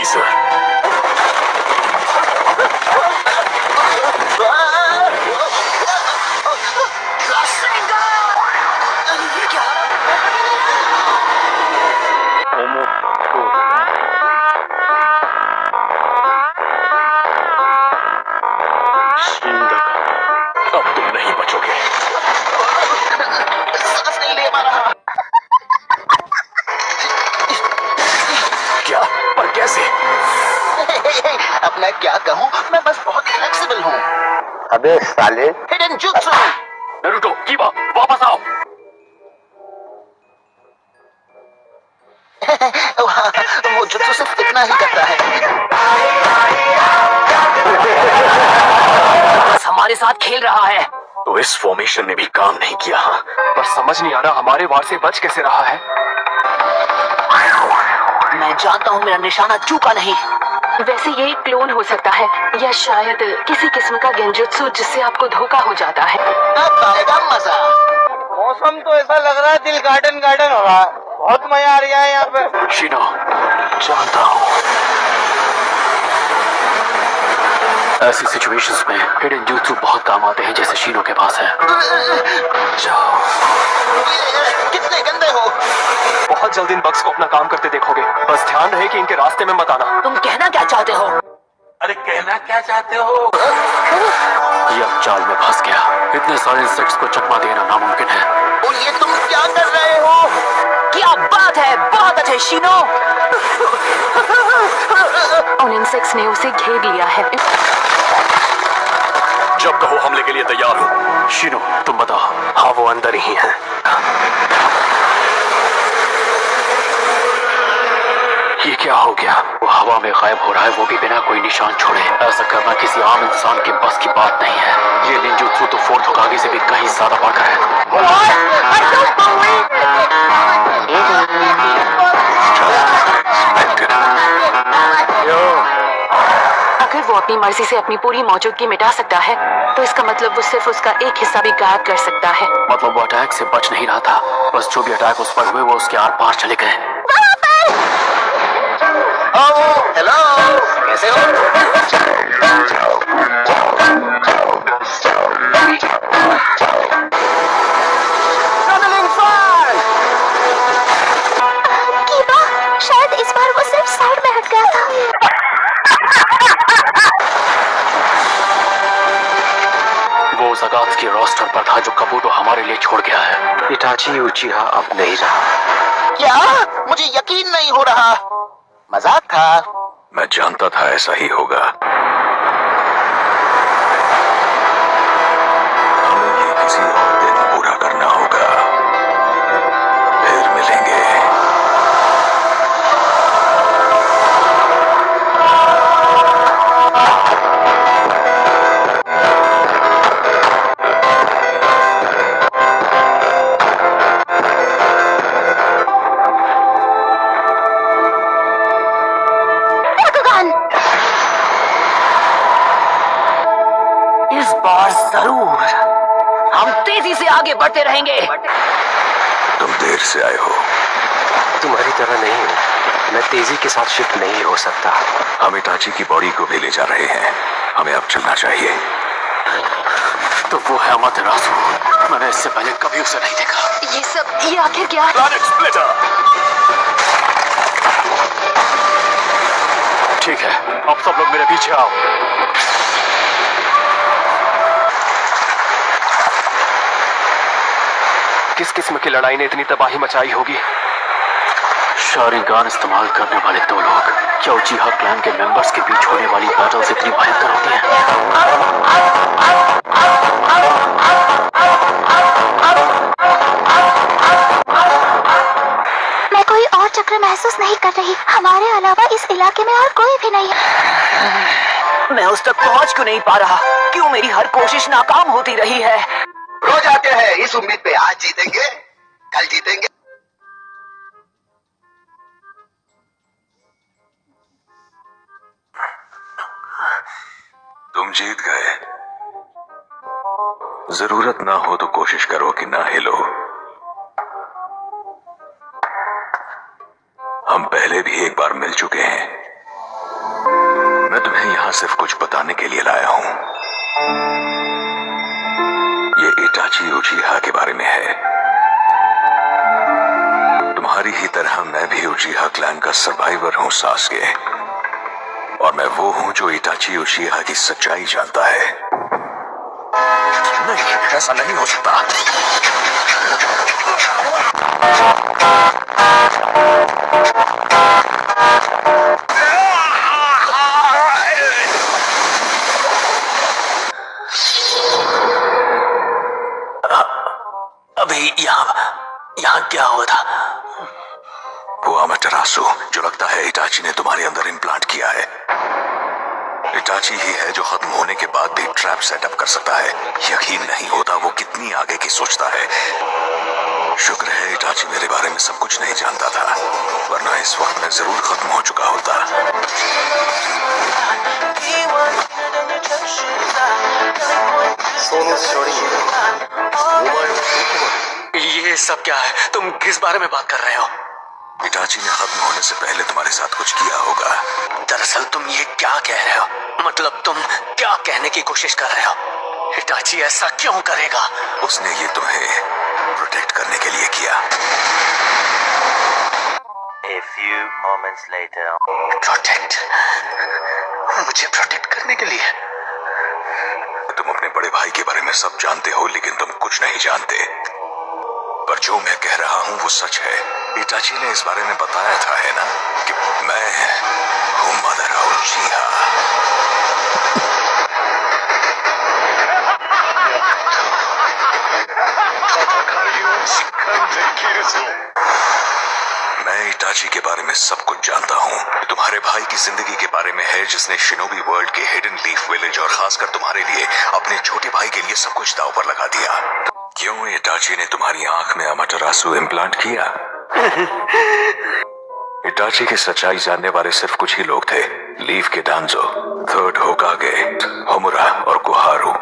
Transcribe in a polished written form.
Sir. अब तुम नहीं बचोगे। सांस नहीं ले पा रहा। क्या? पर कैसे? अब मैं क्या कहूँ, मैं बस बहुत फ्लेक्सिबल हूँ। अबे साले, हिडन जुत्सु। नारुतो, कीबा, वापस आओ। वो जुत्सु सिर्फ इतना ही करता है। हमारे साथ खेल रहा है। तो इस फॉर्मेशन ने भी काम नहीं किया। पर समझ नहीं आ रहा हमारे वार से बच कैसे रहा है। मैं जानता हूँ मेरा निशाना चूका नहीं। वैसे ये एक क्लोन हो सकता है या शायद किसी किस्म का गेंजुत्सु जिससे आपको धोखा हो जाता है। अब आएगा मजा। मौसम तो ऐसा लग रहा है दिल गार्डन गार्डन हो रहा है। बहुत मजा आ रहा है यहाँ पे। शिनो, जानता हूँ ऐसी सिचुएशंस में हिडन jutsu बहुत काम आते हैं, जैसे शीनो के पास है। जाओ। कितने गंदे हो। बहुत जल्द इन बग्स को अपना काम करते देखोगे। बस ध्यान रहे कि इनके रास्ते में मत आना। तुम कहना क्या चाहते हो? अरे कहना क्या चाहते हो? ये अब जाल में फंस गया। इतने सारे इंसेक्ट्स को चकमा देना नामुमकिन है। और ये तुम क्या कर रहे हो? क्या बात है, बहुत अच्छे शीनो। उन इंसेक्ट्स ने उसे घेर लिया है। जब कहो हमले के लिए तैयार हो। शिनो, तुम बताओ। हाँ, वो अंदर ही है। ये क्या हो गया? वो हवा में गायब हो रहा है, वो भी बिना कोई निशान छोड़े। ऐसा करना किसी आम इंसान के बस की बात नहीं है। ये निंजुत्सु तो फोर्थ होकागे से भी कहीं ज्यादा बढ़कर है। अगर वो अपनी मर्जी से अपनी पूरी मौजूदगी मिटा सकता है तो इसका मतलब वो सिर्फ उसका एक हिस्सा भी गायब कर सकता है। मतलब वो अटैक से बच नहीं रहा था, बस जो भी अटैक उस पर हुए वो उसके आर पार चले गए। हेलो, कैसे हो? कीबा, शायद इस बार वो सिर्फ साइड में हट गया था। वो ज़गात्स की रोस्टर पर था जो कबूतो हमारे लिए छोड़ गया है। इटाची उचिहा अब नहीं रहा। क्या? मुझे यकीन नहीं हो रहा। मजाक था। मैं जानता था ऐसा ही होगा। हमें ये किसी और दिन पूरा करना होगा। फिर मिलेंगे। इस बार जरूर हम तेजी से आगे बढ़ते रहेंगे। तुम देर से आए हो। तुम्हारी तरह नहीं हूँ। मैं तेजी के साथ शिफ्ट नहीं हो सकता। हम इटाची की बॉडी को भी ले जा रहे हैं। हमें अब चलना चाहिए। तो वो है अमातेरासु। मैंने इससे पहले कभी उसे नहीं देखा। ये आखिर क्या है? Planet splitter. ठीक है, अब सब लोग मेरे पीछे आओ। किस किस्म की लड़ाई ने इतनी तबाही मचाई होगी? शारिंगान इस्तेमाल करने वाले दो लोग। क्या उचिहा क्लैन के मेंबर्स के बीच होने वाली बैटल्स इतनी भयंकर होती हैं? मैं कोई और चक्र महसूस नहीं कर रही। हमारे अलावा इस इलाके में और कोई भी नहीं है। मैं उस तक पहुंच क्यों नहीं पा रहा? क्यों मेरी हर कोशिश नाकाम होती रही है? रोज आते हैं इस उम्मीद पे आज जीतेंगे, कल जीतेंगे। तुम जीत गए। जरूरत ना हो तो कोशिश करो कि ना हिलो। हम पहले भी एक बार मिल चुके हैं। तुम्हें यहाँ सिर्फ कुछ बताने के लिए लाया हूँ। ये इटाची उचिहा के बारे में है। तुम्हारी ही तरह मैं भी उचिहा क्लैन का सर्वाइवर हूँ सास्के, और मैं वो हूँ जो इटाची उचिहा की सच्चाई जानता है। नहीं, ऐसा नहीं हो सकता। अभी यहाँ क्या हुआ था? वो अमाटेरासु जो लगता है इटाची ने तुम्हारे अंदर इम्प्लांट किया है, इटाची ही है जो खत्म होने के बाद भी ट्रैप सेटअप कर सकता है। यकीन नहीं होता वो कितनी आगे की सोचता है। शुक्र है इटाची मेरे बारे में सब कुछ नहीं जानता था, वरना इस वक्त मैं जरूर खत्म हो चुका होता। ये सब क्या है? तुम किस बारे में बात कर रहे हो? इटाची ने खत्म होने से पहले तुम्हारे साथ कुछ किया होगा। दरअसल तुम ये क्या कह रहे हो? मतलब तुम क्या कहने की कोशिश कर रहे हो? इटाची ऐसा क्यों करेगा? उसने ये तुम्हें प्रोटेक्ट करने के लिए किया। A few moments later. Protect? मुझे प्रोटेक्ट करने के लिए? तुम अपने बड़े भाई के बारे में सब जानते हो, लेकिन तुम कुछ नहीं जानते। पर जो मैं कह रहा हूँ वो सच है। इटाची ने इस बारे में बताया था, है ना, कि मैं हूँ मदर उचिहा। मैं इटाची के बारे में सब कुछ जानता हूँ। तुम्हारे भाई की जिंदगी के बारे में है, जिसने शिनोबी वर्ल्ड के हिडन लीफ विलेज और खासकर तुम्हारे लिए अपने छोटे भाई के लिए सब कुछ दांव पर लगा दिया। क्यों इटाची ने तुम्हारी आंख में अमाटेरासु इम्प्लांट किया? इटाची की सच्चाई जानने वाले सिर्फ कुछ ही लोग थे। लीफ के डांजो, थर्ड होकागे, होमुरा और कुहारू।